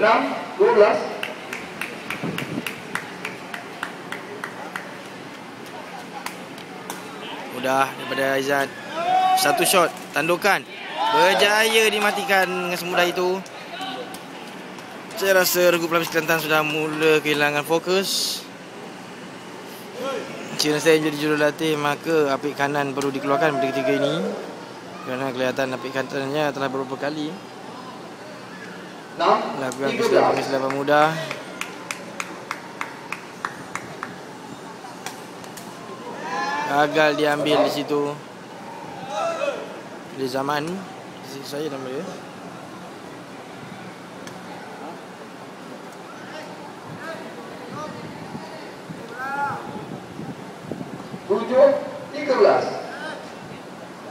6-12. Mudah daripada Aizat. Satu shot tandukan berjaya dimatikan dengan semudah itu. Saya rasa regu pelapis Kelantan sudah mula kehilangan fokus. Jika saya menjadi jurulatih, maka apik kanan perlu dikeluarkan pada ketiga ini, kerana kelihatan apik kanannya telah beberapa kali lakukan kesilapan mudah. Gagal diambil di situ. Di zaman saya nama dia.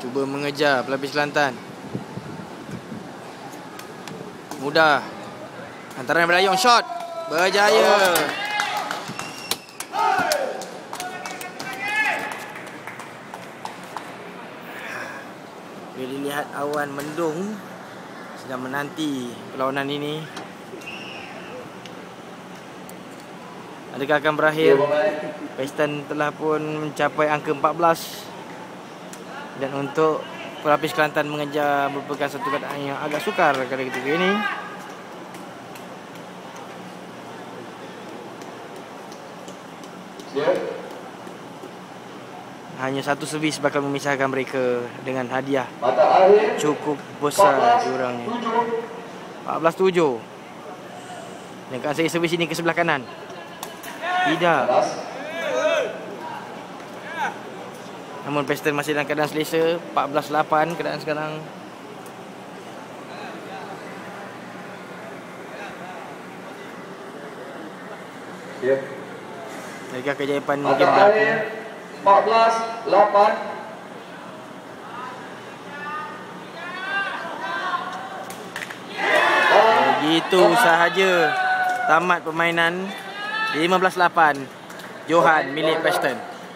Cuba mengejar pelapis Kelantan. Mudah. Antaranya berlayung shot. Berjaya. Bila dilihat awan mendung sedang menanti perlawanan ini. Adakah akan berakhir? Preston telah pun mencapai angka 14. Dan untuk pelapis Kelantan mengejar merupakan satu keadaan yang agak sukar pada ketika ini. Hanya satu servis bakal memisahkan mereka dengan hadiah cukup besar jurangnya. 14-7. Dan kan saya servis ini ke sebelah kanan. Tidak. Namun Preston masih dalam keadaan selesa. 14-8 keadaan sekarang. Adakah keajaiban mungkin berlaku? 14-8. Begitu sahaja tamat permainan. 15-8. Johan milik Preston.